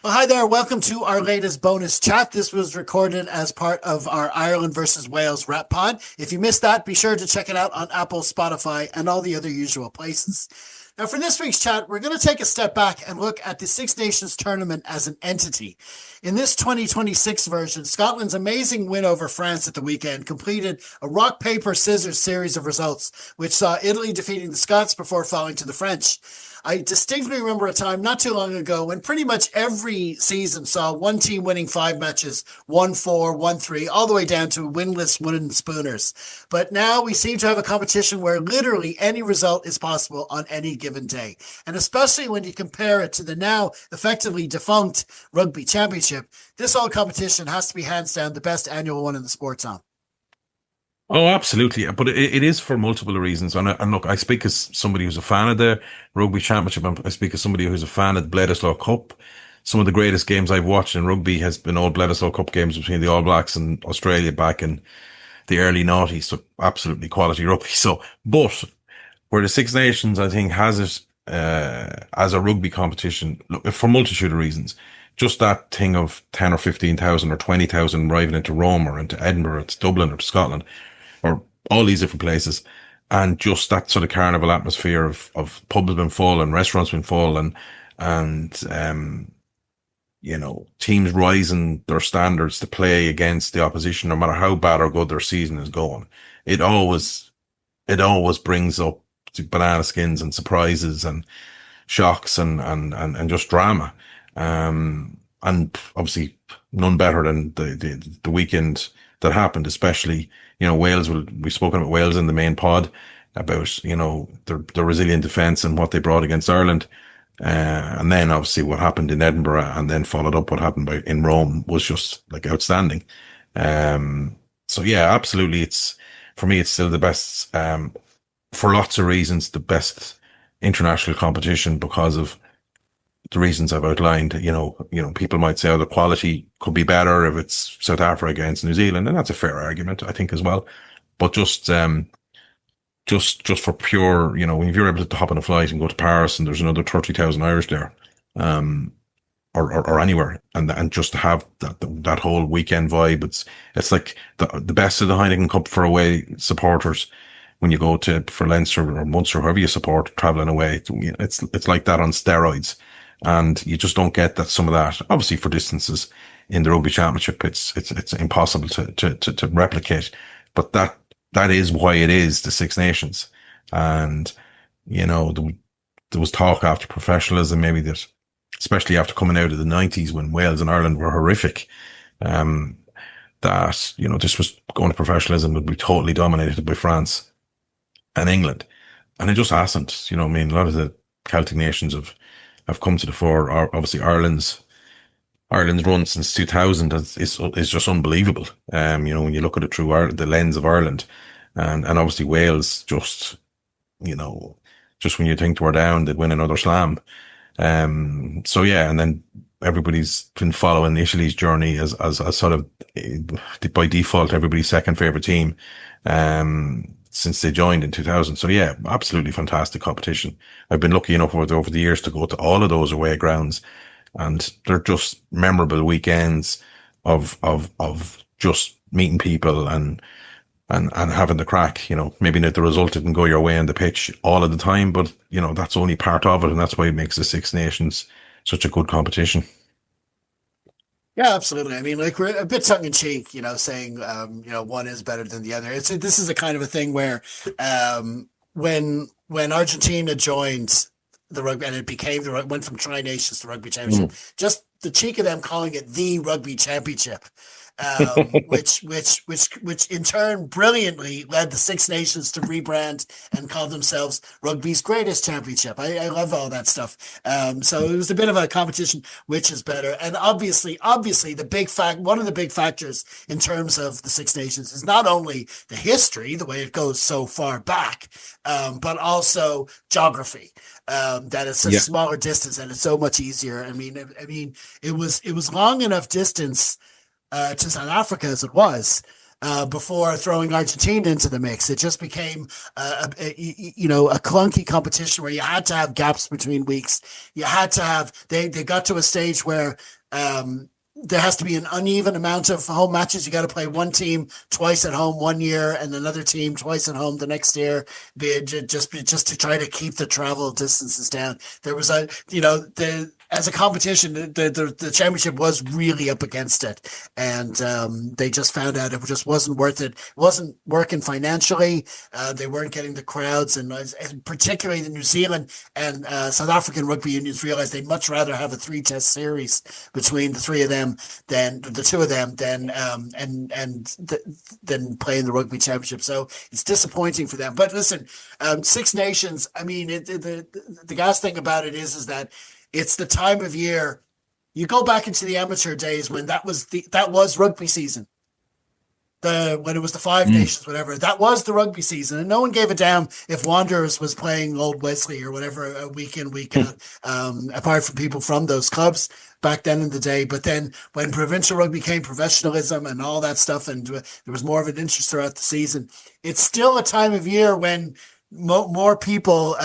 Well, hi there. Welcome to our latest bonus chat. This was recorded as part of our Ireland versus Wales rep pod. If you missed that, be sure to check it out on Apple, Spotify, and all the other usual places. Now, for this week's chat, we're going to take a step back and look at the Six Nations tournament as an entity. In this 2026 version, Scotland's amazing win over France at the weekend completed a rock, paper, scissors series of results, which saw Italy defeating the Scots before falling to the French. I distinctly remember a time not too long ago when pretty much every season saw one team winning 5 matches, 1-4, 1-3, all the way down to winless wooden spooners. But now we seem to have a competition where literally any result is possible on any given day. And especially when you compare it to the now effectively defunct Rugby Championship, this old competition has to be hands down the best annual one in the sports on. Oh, absolutely. But it is for multiple reasons. And look, I speak as somebody who's a fan of the Rugby Championship. I speak as somebody who's a fan of the Bledisloe Cup. Some of the greatest games I've watched in rugby has been all Bledisloe Cup games between the All Blacks and Australia back in the early noughties. So absolutely quality rugby. So, but where the Six Nations, I think, has it, as a rugby competition, look, for a multitude of reasons. Just that thing of 10 or 15,000 or 20,000 arriving into Rome or into Edinburgh, or to Dublin or to Scotland, or all these different places, and just that sort of carnival atmosphere of pubs been full and restaurants been full and teams rising their standards to play against the opposition, no matter how bad or good their season is going. It always brings up banana skins and surprises and shocks and just drama. And obviously none better than the weekend that happened, especially, Wales. We've spoken about Wales in the main pod about, their resilient defence and what they brought against Ireland. And then obviously what happened in Edinburgh and then followed up what happened in Rome was just like outstanding. So yeah, absolutely. For me, it's still the best, for lots of reasons, the best international competition because of the reasons I've outlined. People might say, the quality could be better if it's South Africa against New Zealand, and that's a fair argument, I think, as well. But just for pure, if you're able to hop on a flight and go to Paris and there's another 30,000 Irish there, or anywhere, and just to have that whole weekend vibe, it's like the best of the Heineken Cup for away supporters. When you go for Leinster or Munster, whoever you support, traveling away, it's like that on steroids. And you just don't get some of that. Obviously, for distances in the Rugby Championship, it's impossible to replicate. But that is why it is the Six Nations. And, there was talk after professionalism, maybe that, especially after coming out of the 90s when Wales and Ireland were horrific, that, this was going to professionalism would be totally dominated by France and England. And it just hasn't. A lot of the Celtic nations have come to the fore. Obviously, Ireland's run since 2000 is just unbelievable. When you look at it through the lens of Ireland, and obviously Wales, just when you think we're down, they'd win another slam. So yeah, and then everybody's been following Italy's journey as sort of by default everybody's second favorite team. Since they joined in 2000. So yeah, absolutely fantastic competition. I've been lucky enough over the years to go to all of those away grounds, and they're just memorable weekends of just meeting people and having the crack. Maybe not the result didn't go your way on the pitch all of the time, but that's only part of it, and that's why it makes the Six Nations such a good competition. Yeah, absolutely. I mean, like, we're a bit tongue in cheek, saying, one is better than the other. This is a kind of a thing where, when Argentina joined the rugby and it went from Tri Nations to Rugby Championship, just the cheek of them calling it the Rugby Championship, which in turn brilliantly led the Six Nations to rebrand and call themselves Rugby's greatest championship. I love all that stuff. So it was a bit of a competition, which is better. And obviously, one of the big factors in terms of the Six Nations is not only the history, the way it goes so far back, but also geography. That it's a smaller distance and it's so much easier. I mean, it was long enough distance to South Africa as it was before throwing Argentina into the mix. It just became a clunky competition where you had to have gaps between weeks. You had to have they got to a stage where there has to be an uneven amount of home matches. You got to play one team twice at home one year and another team twice at home the next year. Just to try to keep the travel distances down. There was the as a competition, the championship was really up against it, and they just found out it just wasn't worth it. It wasn't working financially. They weren't getting the crowds, and particularly the New Zealand and South African rugby unions realized they'd much rather have a three-test series between the three of them than the two of them than playing the rugby championship. So it's disappointing for them. But listen, Six Nations. I mean, the gas thing about it is that it's the time of year. You go back into the amateur days when that was rugby season. When it was the Five Nations, whatever, that was the rugby season, and no one gave a damn if Wanderers was playing Old Wesley or whatever week in, week out, apart from people from those clubs back then in the day. But then when provincial rugby became professionalism and all that stuff, and there was more of an interest throughout the season, it's still a time of year when more people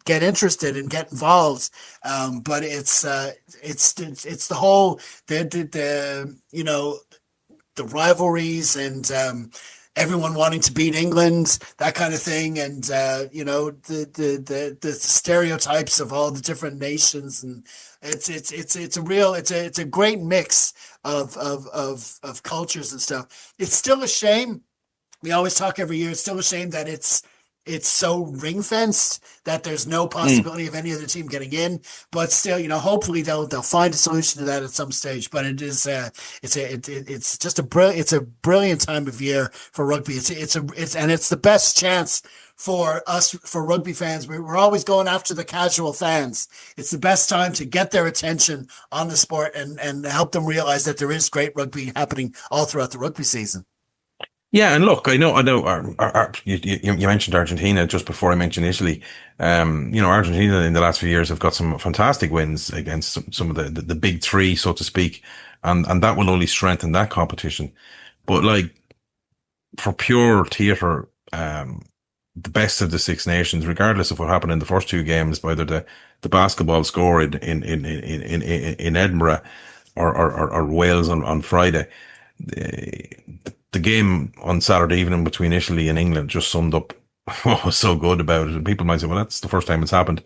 get interested and get involved. But it's the whole the rivalries and everyone wanting to beat England, that kind of thing, and the stereotypes of all the different nations, and it's a great mix of cultures and stuff. It's still a shame. We always talk every year. It's still a shame that it's so ring fenced that there's no possibility of any other team getting in. But still, hopefully they'll find a solution to that at some stage. But it is it's just a brilliant time of year for rugby. It's the best chance for us, for rugby fans. We're always going after the casual fans. It's the best time to get their attention on the sport and help them realize that there is great rugby happening all throughout the rugby season. Yeah, and look, I know. You mentioned Argentina just before I mentioned Italy. Argentina in the last few years have got some fantastic wins against some of the big three, so to speak, and that will only strengthen that competition. But like for pure theatre, the best of the Six Nations, regardless of what happened in the first two games, whether the basketball score in Edinburgh or Wales on Friday. The game on Saturday evening between Italy and England just summed up what was so good about it. And people might say, well, that's the first time it's happened.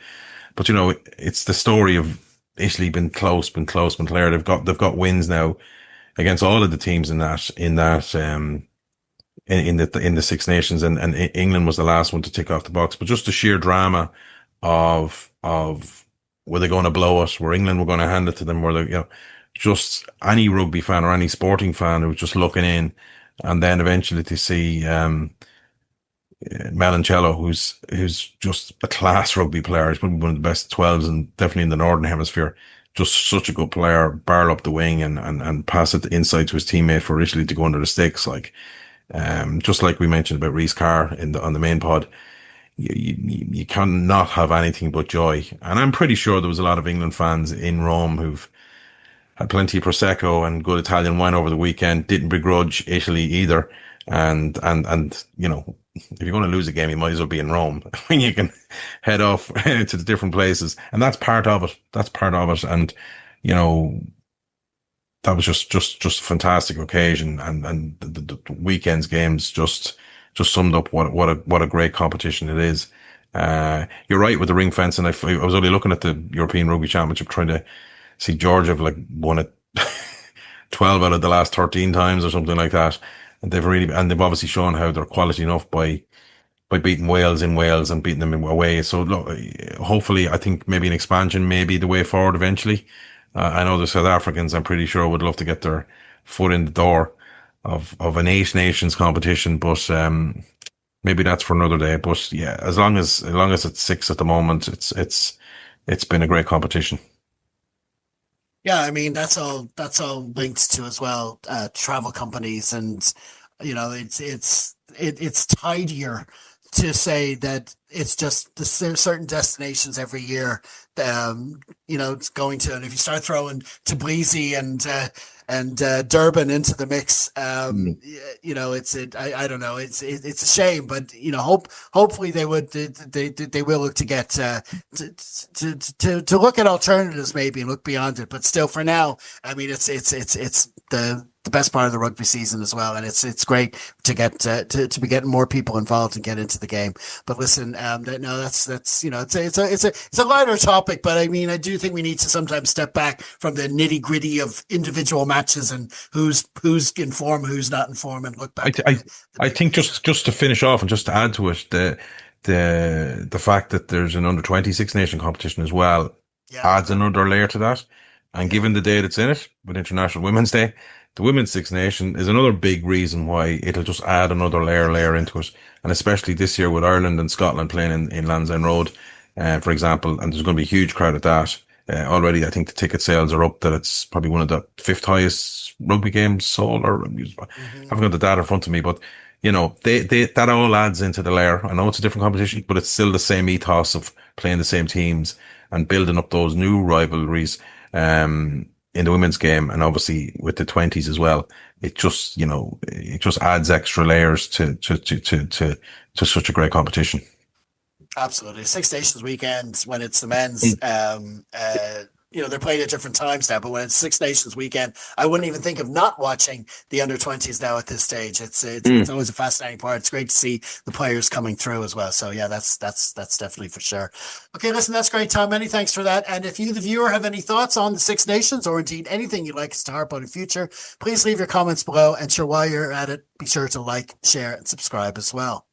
But, it's the story of Italy been close, been clear. They've got wins now against all of the teams in the Six Nations, and England was the last one to tick off the box. But just the sheer drama of were they going to blow us? Were England were going to hand it to them? Were they, just any rugby fan or any sporting fan who was just looking in. And then eventually to see Melancello, who's just a class rugby player. He's probably one of the best 12s, and definitely in the Northern Hemisphere. Just such a good player, barrel up the wing and pass it inside to his teammate for Italy to go under the sticks. Just like we mentioned about Rhys Carr on the main pod. You cannot have anything but joy. And I'm pretty sure there was a lot of England fans in Rome who've had plenty of Prosecco and good Italian wine over the weekend, didn't begrudge Italy either. And if you're going to lose a game, you might as well be in Rome when you can head off to the different places. And that's part of it. And, that was just a fantastic occasion. And the weekend's games just summed up what a great competition it is. You're right with the ring fence. And I was only looking at the European Rugby Championship trying to see Georgia have won it 12 out of the last 13 times or something like that. And they've obviously shown how they're quality enough by beating Wales in Wales and beating them away. So look, hopefully I think maybe an expansion may be the way forward eventually. I know the South Africans, I'm pretty sure, would love to get their foot in the door of an Eight Nations competition, but, maybe that's for another day. But yeah, as long as it's six at the moment, it's been a great competition. Yeah, I mean that's all linked to as well travel companies, and it's tidier to say that it's just there's certain destinations every year it's going to, and if you start throwing Tbilisi and Durban into the mix. Mm. I don't know. It's a shame, but hopefully they will look to get to look at alternatives maybe and look beyond it. But still, for now, I mean, it's the best part of the rugby season as well, and it's great to get to be getting more people involved and get into the game. But listen, no, that's it's a lighter topic, but I mean, I do think we need to sometimes step back from the nitty gritty of individual matches and who's in form, who's not in form, and look back. I think just to finish off and just to add to it, the fact that there's an under 20 Six Nation competition as well adds another layer to that. And given the day that's in it, with International Women's Day, the Women's Six Nation is another big reason why it'll just add another layer into it. And especially this year with Ireland and Scotland playing in Lansdowne Road, for example, and there's going to be a huge crowd at that. Already, I think the ticket sales are up that it's probably one of the fifth highest rugby games sold, or I haven't got the data in front of me, but you know, that all adds into the layer. I know it's a different competition, but it's still the same ethos of playing the same teams and building up those new rivalries, in the women's game, and obviously with the 20s as well. It just, it just adds extra layers to such a great competition. Absolutely. Six Nations weekend, when it's the men's, they're playing at different times now, but when it's Six Nations weekend, I wouldn't even think of not watching the under 20s now at this stage. It's always a fascinating part. It's great to see the players coming through as well. So yeah, that's definitely for sure. Okay, listen, that's great, Tom. Many thanks for that. And if you, the viewer, have any thoughts on the Six Nations, or indeed anything you'd like us to harp on in future, please leave your comments below. And sure, while you're at it, be sure to like, share, and subscribe as well.